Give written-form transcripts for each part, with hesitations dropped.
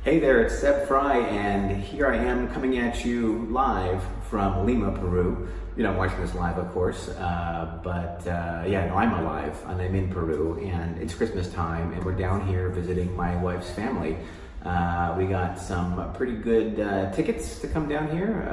Hey there, it's Seb Frey, and here I am coming at you live from Lima, Peru. You're not watching this live, of course, but I'm alive, and I'm in Peru, and it's Christmas time, and we're down here visiting my wife's family. We got some pretty good tickets to come down here.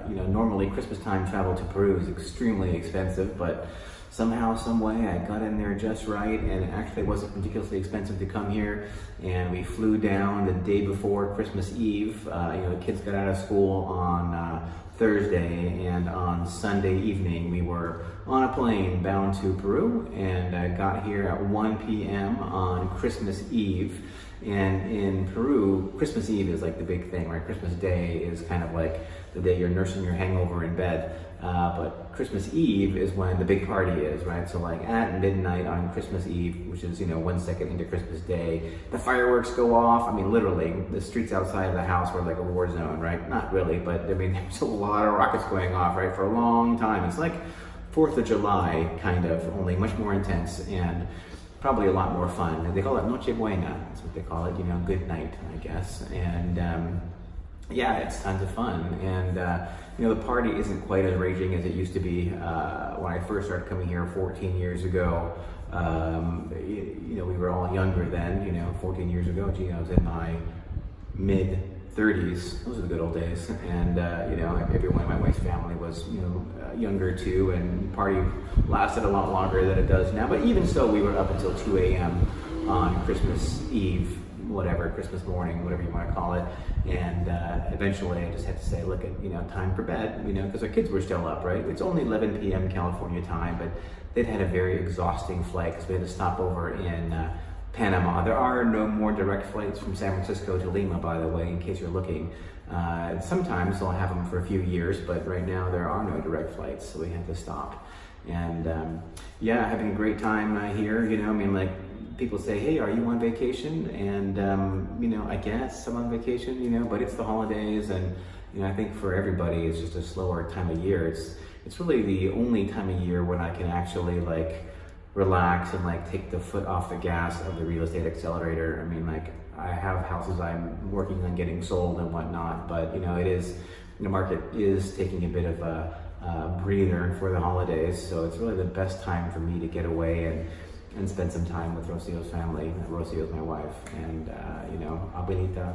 Normally Christmas time travel to Peru is extremely expensive, but somehow, some way, I got in there just right, and actually it wasn't ridiculously expensive to come here. And we flew down the day before Christmas Eve. The kids got out of school on Thursday, and on Sunday evening we were on a plane bound to Peru, and got here at 1 p.m. on Christmas Eve. And in Peru, Christmas Eve is like the big thing, right? Christmas Day is kind of like the day you're nursing your hangover in bed. But Christmas Eve is when the big party is, right? So like at midnight on Christmas Eve, which is, 1 second into Christmas Day, the fireworks go off. I mean, literally, the streets outside of the house were like a war zone, right? Not really, but I mean, there's a lot of rockets going off, right? For a long time. It's like 4th of July, kind of, only much more intense and probably a lot more fun. And they call it Noche Buena, that's what they call it, good night, I guess. And it's tons of fun. And the party isn't quite as raging as it used to be when I first started coming here 14 years ago. We were all younger then, 14 years ago. I was in my mid-30s. Those are the good old days. And, everyone in my wife's family was, younger too, and party lasted a lot longer than it does now. But even so, we were up until 2 a.m. on Christmas Eve, Christmas morning, whatever you want to call it. And eventually I just had to say, look, time for bed, because our kids were still up, right? It's only 11 p.m. California time, but they'd had a very exhausting flight because we had to stop over in Panama. There are no more direct flights from San Francisco to Lima, by the way, in case you're looking. Sometimes they'll have them for a few years, but right now there are no direct flights, so we had to stop. And having a great time here, people say, hey, are you on vacation? And, I guess I'm on vacation, but it's the holidays, and, I think for everybody it's just a slower time of year. It's really the only time of year when I can actually relax and take the foot off the gas of the real estate accelerator. I have houses I'm working on getting sold and whatnot, but the market is taking a bit of a breather for the holidays, so it's really the best time for me to get away and spend some time with Rocio's family. Rocio's my wife, and abuelito,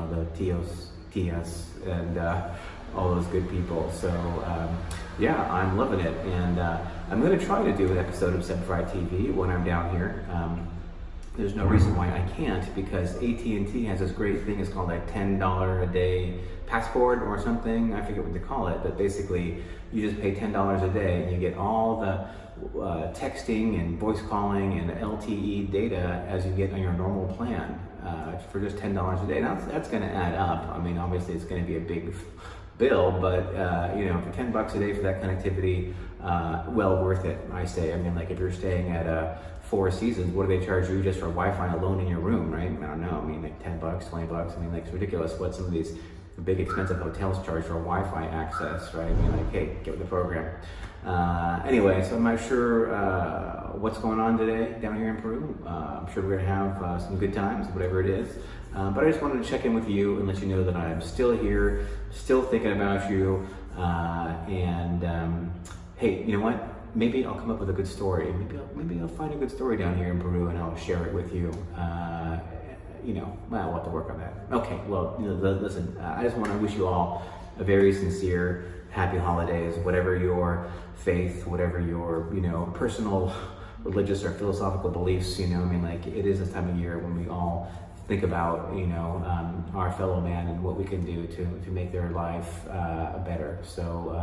the tias, and all those good people. So I'm loving it, and I'm going to try to do an episode of Seb Frey TV when I'm down here. There's no reason why I can't, because AT&T has this great thing. It's called a $10 a day passport or something. I forget what they call it, but basically you just pay $10 a day and you get all the texting and voice calling and LTE data as you get on your normal plan for just $10 a day. Now that's going to add up. Obviously it's going to be a big bill, but for $10 a day for that connectivity, well worth it, I say. If you're staying at Four Seasons, what do they charge you just for Wi-Fi alone in your room, right? I don't know. $10, $20. It's ridiculous what some of these big expensive hotels charge for Wi-Fi access, right? Hey, get with the program. Anyway, so I'm not sure what's going on today down here in Peru. I'm sure we're gonna have some good times, whatever it is. But I just wanted to check in with you and let you know that I'm still here, still thinking about you. Hey, you know what? Maybe I'll come up with a good story. Maybe I'll find a good story down here in Peru and I'll share it with you. I'll have to work on that. Okay, well, listen, I just want to wish you all a very sincere, happy holidays, whatever your faith, whatever your, personal, religious or philosophical beliefs, it is this time of year when we all think about, our fellow man and what we can do to make their life better. So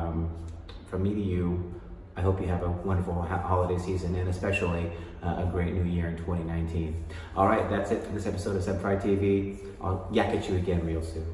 from me to you, I hope you have a wonderful holiday season, and especially a great new year in 2019. All right, that's it for this episode of Seb Frey TV. I'll yak at you again real soon.